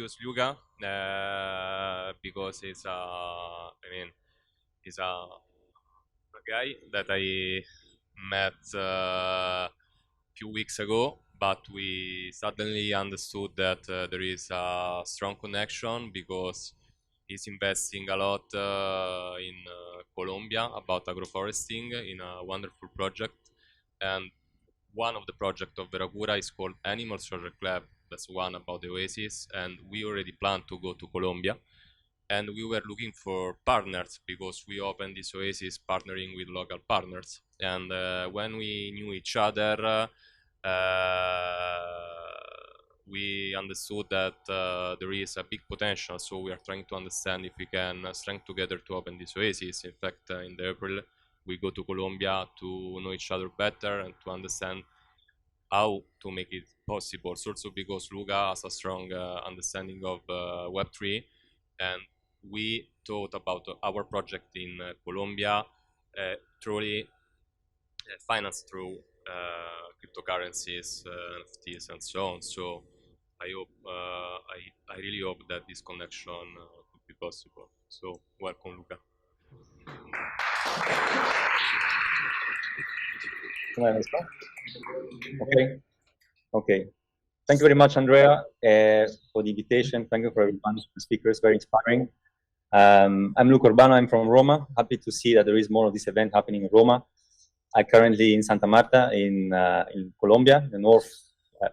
introduce Luca because he's a guy that I met a few weeks ago, but we suddenly understood that there is a strong connection because he's investing a lot in Colombia about agroforesting in a wonderful project. And one of the projects of Veracura is called Animal Social Club. That's one about the Oasis, and we already plan to go to Colombia. And we were looking for partners because we opened this Oasis partnering with local partners. And when we knew each other, we understood that there is a big potential. So we are trying to understand if we can strengthen together to open this Oasis. In fact, in the April, we go to Colombia to know each other better and to understand how to make it possible. So also because Luca has a strong understanding of Web3, and we thought about our project in Colombia truly financed through cryptocurrencies, NFTs, and so on. So I hope, I really hope that this connection could be possible. So welcome, Luca. Okay. Okay. Thank you very much, Andrea, for the invitation. Thank you for everyone, the speakers, very inspiring. I'm Luca Urbano, I'm from Roma. Happy to see that there is more of this event happening in Roma. I'm currently in Santa Marta in Colombia, the North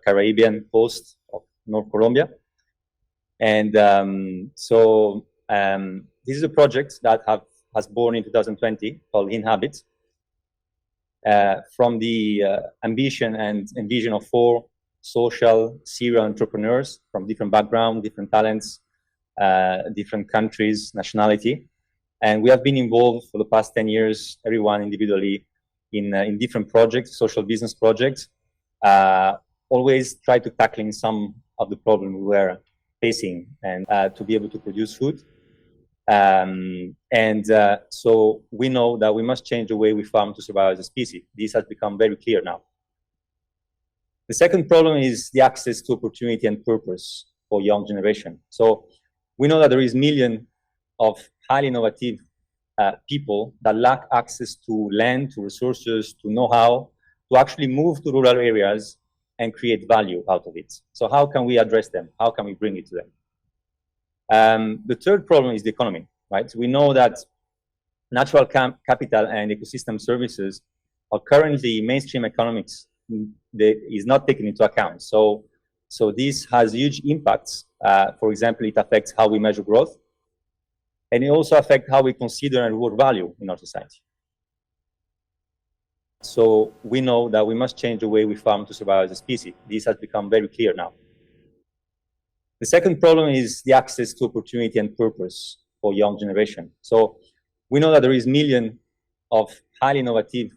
Caribbean coast of North Colombia. And this is a project that has born in 2020 called Inhabit, from the ambition and vision of 4 social serial entrepreneurs from different backgrounds, different talents, different countries, nationality. And we have been involved for the past 10 years, everyone individually, in different projects, social business projects, always try to tackling some of the problems we were facing and to be able to produce food. So we know that we must change the way we farm to survive as a species. This has become very clear now. The second problem is the access to opportunity and purpose for young generation. So we know that there is millions of highly innovative people that lack access to land, to resources, to know-how, to actually move to rural areas and create value out of it. So how can we address them? How can we bring it to them? The third problem is the economy, right? So we know that natural capital and ecosystem services are currently mainstream economics is not taken into account. So this has huge impacts. For example, it affects how we measure growth, and it also affects how we consider and reward value in our society. So we know that we must change the way we farm to survive as a species. This has become very clear now. The second problem is the access to opportunity and purpose for young generation. So we know that there is millions of highly innovative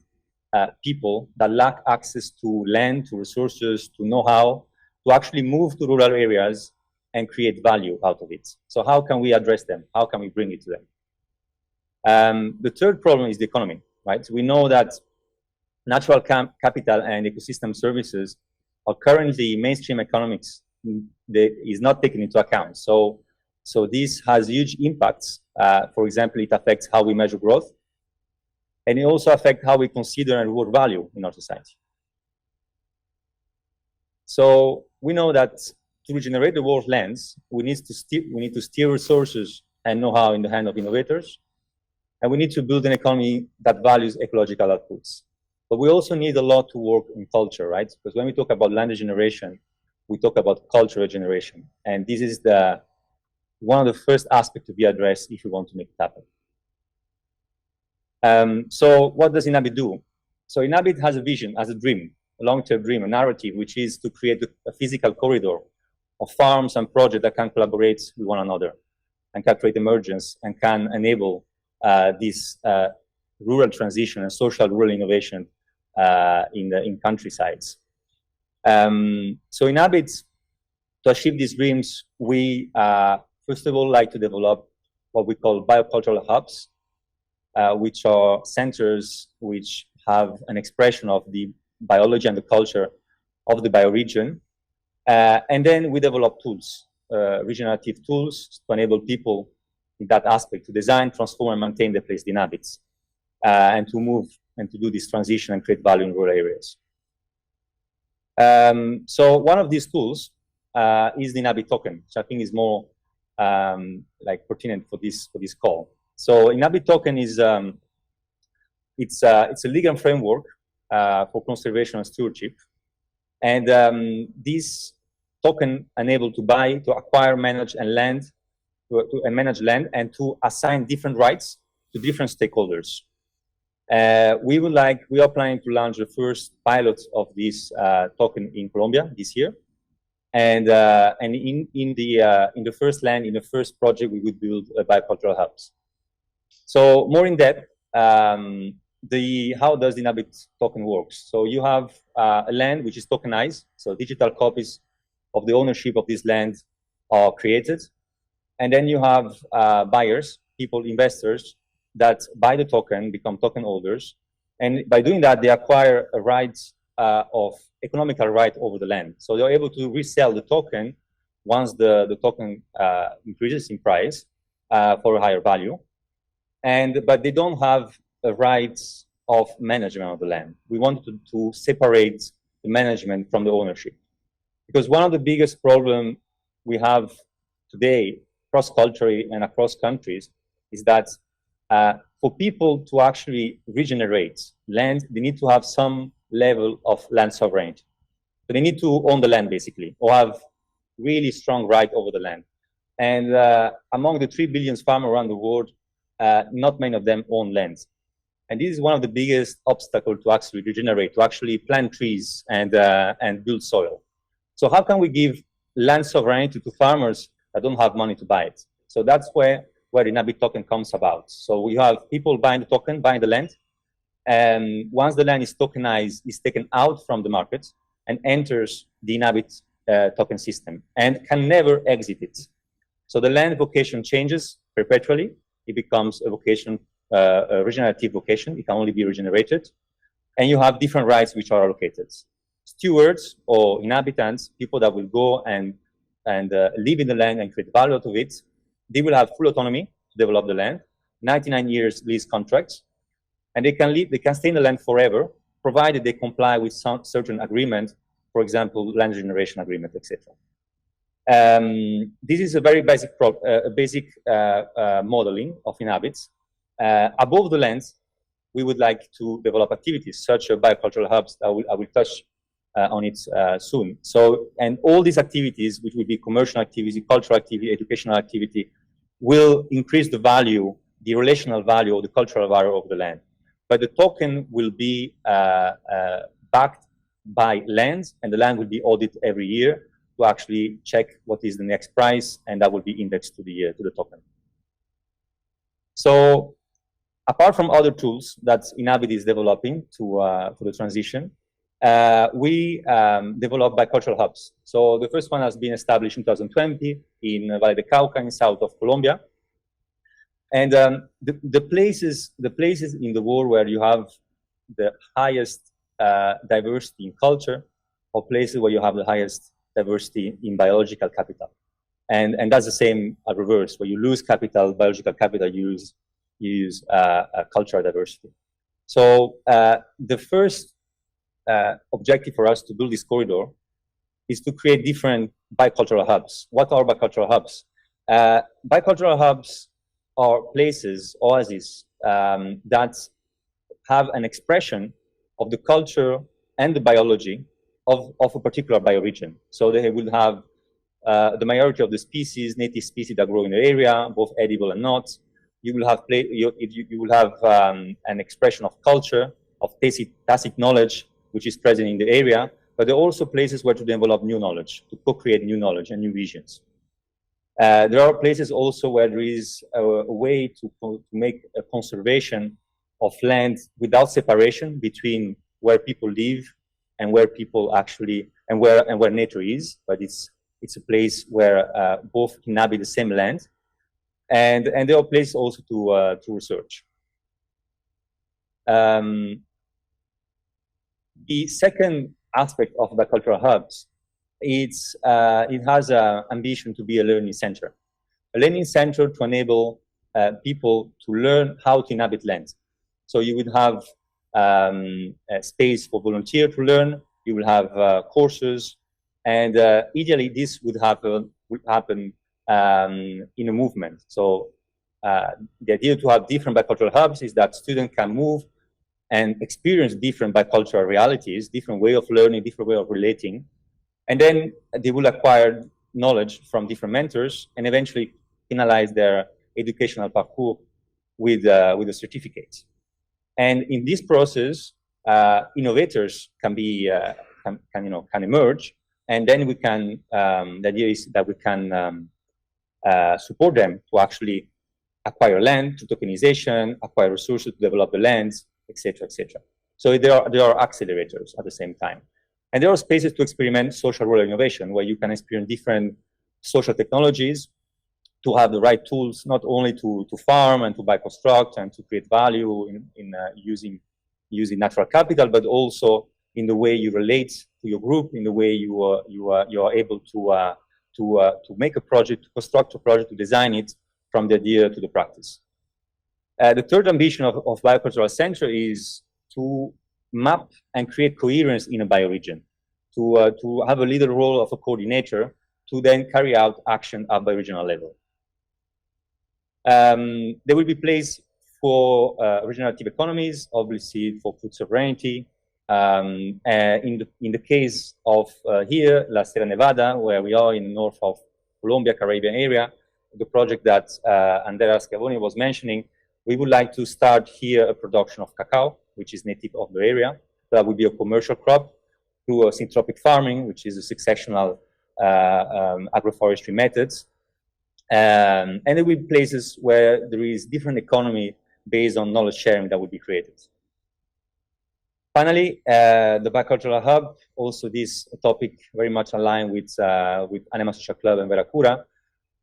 people that lack access to land, to resources, to know-how, to actually move to rural areas and create value out of it. So how can we address them? How can we bring it to them? The third problem is the economy, right? So we know that natural capital and ecosystem services are currently mainstream economics is not taken into account. So this has huge impacts. For example, it affects how we measure growth, and it also affects how we consider and reward value in our society. So we know that to regenerate the world's lands, we need to steer resources and know-how in the hand of innovators, and we need to build an economy that values ecological outputs. But we also need a lot to work in culture, right? Because when we talk about land regeneration, we talk about cultural regeneration, and this is one of the first aspects to be addressed if we want to make it happen. So what does Inhabit do? So Inhabit has a vision, has a dream, a long-term dream, a narrative, which is to create a physical corridor of farms and projects that can collaborate with one another and can create emergence and can enable this rural transition and social rural innovation in countrysides. So Inhabit, to achieve these dreams, we first of all like to develop what we call biocultural hubs, which are centers which have an expression of the biology and the culture of the bioregion. And then we develop tools regenerative tools to enable people in that aspect to design, transform, and maintain the place they inhabit, and to move and to do this transition and create value in rural areas. So one of these tools is the Inhabit token, which I think is more like pertinent for this call. So Inhabit token is it's a legal framework for conservation and stewardship, and this token enabled to buy, to acquire, manage, and manage land, and to assign different rights to different stakeholders. We are planning to launch the first pilot of this token in Colombia this year, and in the first land, in the first project, we would build biocultural hubs. So more in depth, how does the Inhabit token works? So you have a land which is tokenized, so digital copies of the ownership of this land are created, and then you have buyers, investors that buy the token, become token holders, and by doing that, they acquire a right of economical right over the land. So they're able to resell the token once the token increases in price for a higher value, but they don't have a rights of management of the land. We wanted to separate the management from the ownership, because one of the biggest problems we have today, cross-culturally and across countries, is that for people to actually regenerate land, they need to have some level of land sovereignty. So they need to own the land, basically, or have really strong right over the land. And among the 3 billion farmers around the world, not many of them own land. And this is one of the biggest obstacles to actually regenerate, to actually plant trees and build soil. So how can we give land sovereignty to farmers that don't have money to buy it? So that's where the Inhabit token comes about. So we have people buying the token, buying the land, and once the land is tokenized, it's taken out from the market and enters the Inhabit token system and can never exit it. So the land vocation changes perpetually. It becomes a vocation, a regenerative vocation. It can only be regenerated. And you have different rights which are allocated. Stewards or inhabitants, people that will go and live in the land and create value out of it, they will have full autonomy to develop the land, 99 years lease contracts, and they can stay in the land forever, provided they comply with some certain agreement, for example, land regeneration agreement, etc. This is a very basic modeling of Inhabits. Above the land, we would like to develop activities such as biocultural hubs. I will touch on it soon. So, and all these activities, which will be commercial activity, cultural activity, educational activity, will increase the value, the relational value, or the cultural value of the land. But the token will be backed by land, and the land will be audited every year to actually check what is the next price, and that will be indexed to the token. So, apart from other tools that Inhabit is developing for the transition, we developed biocultural hubs. So the first one has been established in 2020 in Valle de Cauca in south of Colombia. And the places in the world where you have the highest diversity in culture, or places where you have the highest diversity in biological capital. And that's the same at reverse, where you lose capital, biological capital, you use cultural diversity. So the first objective for us to build this corridor is to create different bicultural hubs. What are bicultural hubs? Bicultural hubs are places, oases, that have an expression of the culture and the biology of a particular bioregion. So they will have the majority of the species, native species that grow in the area, both edible and not. You will have an expression of culture, of tacit knowledge, which is present in the area, but there are also places where to develop new knowledge, to co-create new knowledge and new visions. There are places also where there is a way to make a conservation of land without separation between where people live and where people actually, and where nature is, but it's a place where both inhabit the same land, and there are places also to research. The second aspect of the cultural hubs it has an ambition to be a learning center. A learning center to enable people to learn how to inhabit land. So you would have a space for volunteer to learn, you will have courses, and ideally this would happen in a movement. So the idea to have different bicultural hubs is that students can move and experience different bicultural realities, different way of learning, different way of relating, and then they will acquire knowledge from different mentors and eventually finalize their educational parcours with a certificate. And in this process, innovators can be can emerge, and then we can the idea is that we can support them to actually acquire land, to tokenization, acquire resources to develop the lands, etc., etc. So there are accelerators at the same time. And there are spaces to experiment social role innovation, where you can experiment different social technologies to have the right tools, not only to farm and to bioconstruct and to create value in using natural capital, but also in the way you relate to your group, in the way you are able to make a project, to construct a project, to design it from the idea to the practice. The third ambition of Biocultural Center is to map and create coherence in a bioregion, to have a leader role of a coordinator, to then carry out action at bioregional level. There will be place for regenerative economies, obviously for food sovereignty. In the case of here, La Sierra Nevada, where we are in the north of Colombia, Caribbean area, the project that Andrea Schiavoni was mentioning, we would like to start here a production of cacao, which is native of the area. That would be a commercial crop through a syntropic farming, which is a successional agroforestry methods. And there will be places where there is different economy based on knowledge sharing that will be created. Finally, the Biocultural Hub, also this topic very much aligned with Anima Social Club and Veracura.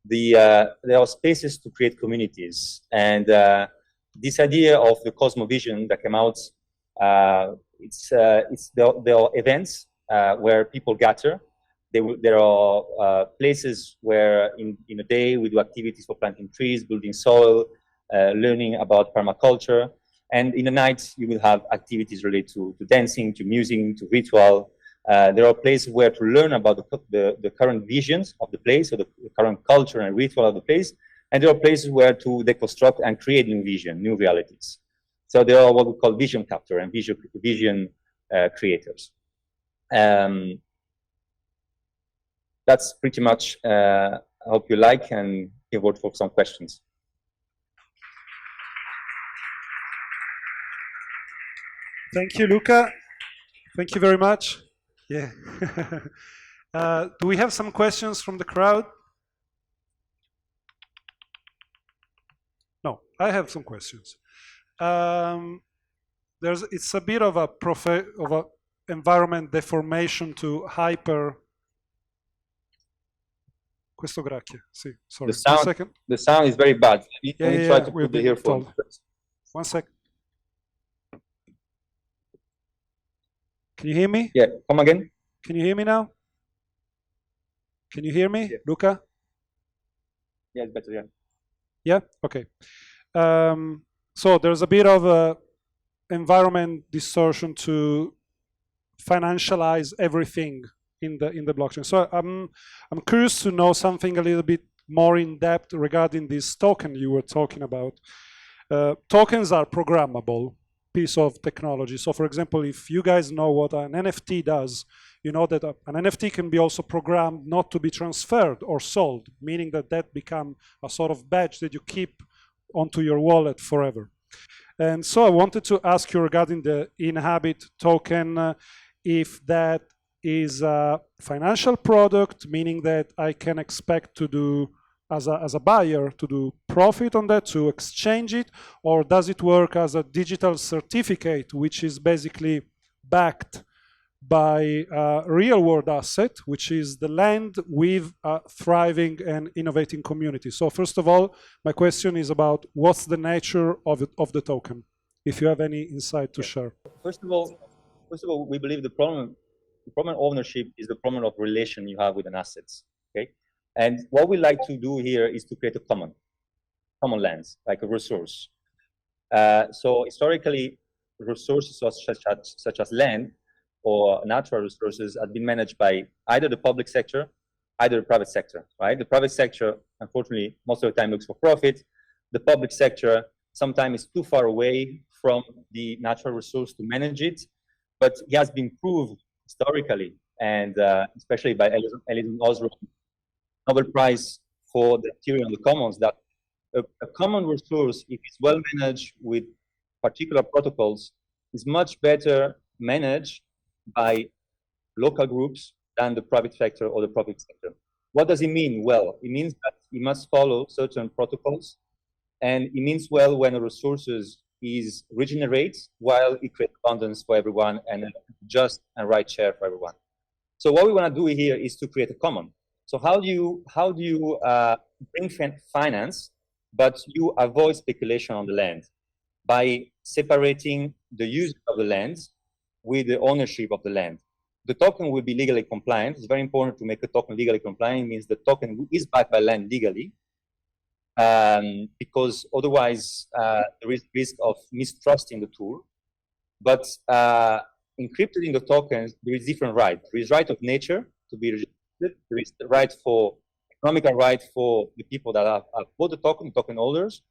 There are spaces to create communities, and this idea of the Cosmovision that came out, there are events where people gather. There are places where in a day we do activities for planting trees, building soil, learning about permaculture, and in the night you will have activities related to dancing, to music, to ritual. There are places where to learn about the current visions of the place, or the current culture and ritual of the place, and there are places where to deconstruct and create new vision, new realities. So there are what we call vision captor and vision creators. That's pretty much, I hope you like, and give word for some questions. Thank you, Luca. Thank you very much. Yeah. Do we have some questions from the crowd? No, I have some questions. It's a bit of a environment deformation to hyper. Questo grazie. Sì, sorry. The sound is very bad. Let me try to put the earphone. 1 second. Can you hear me? Yeah, come again. Can you hear me now? Can you hear me, yeah. Luca? Yeah, it's better, yeah. Yeah, okay. So there's a bit of a environment distortion to financialize everything in the blockchain. So I'm curious to know something a little bit more in depth regarding this token you were talking about. Tokens are programmable piece of technology. So for example, if you guys know what an NFT does, you know that an NFT can be also programmed not to be transferred or sold, meaning that become a sort of badge that you keep onto your wallet forever. And so I wanted to ask you regarding the Inhabit token, if that is a financial product, meaning that I can expect to do, as a buyer, to do profit on that, to exchange it, or does it work as a digital certificate, which is basically backed by a real-world asset, which is the land with a thriving and innovating community? So first of all, my question is about what's the nature of the token, if you have any insight to share. First of all, we believe the problem the problem of ownership is the problem of relation you have with an assets. Okay, and what we like to do here is to create a common lands, like a resource. So historically, resources such as land or natural resources have been managed by either the public sector, either the private sector, right? The private sector, unfortunately, most of the time looks for profit. The public sector sometimes is too far away from the natural resource to manage it, but it has been proved historically, and especially by Elinor Ostrom, Nobel Prize for the theory on the commons, that a common resource, if it's well managed with particular protocols, is much better managed by local groups than the private sector or the public sector. What does it mean? Well, it means that it must follow certain protocols, and it means, well, when a resources is regenerates while it creates abundance for everyone and a just and right share for everyone. So what we want to do here is to create a common. So how do you bring finance, but you avoid speculation on the land by separating the use of the land with the ownership of the land? The token will be legally compliant. It's very important to make a token legally compliant. It means the token is backed by land legally, because otherwise there is risk of mistrusting the tool. But encrypted in the tokens, there is different rights. There is right of nature to be registered. There is the right for economical right for the people that have bought the token holders,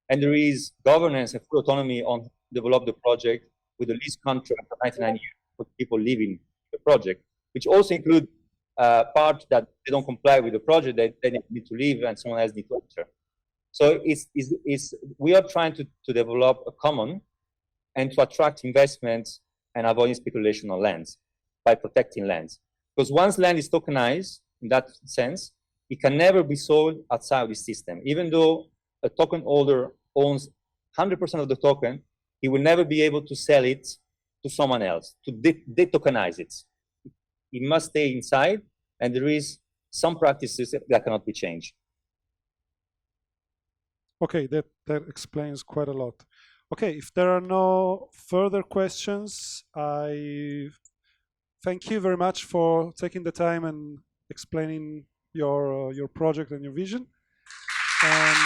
and there is governance and full autonomy on develop the project with a lease contract for 99 years for people living the project, which also include part that they don't comply with the project, they need to leave and someone else needs to enter. So we are trying to develop a common and to attract investments and avoiding speculation on lands by protecting lands. Because once land is tokenized, in that sense, it can never be sold outside the system. Even though a token holder owns 100% of the token, he will never be able to sell it to someone else, to de-tokenize it. It must stay inside, and there is some practices that cannot be changed. Okay, that explains quite a lot. Okay, if there are no further questions, I thank you very much for taking the time and explaining your project and your vision. And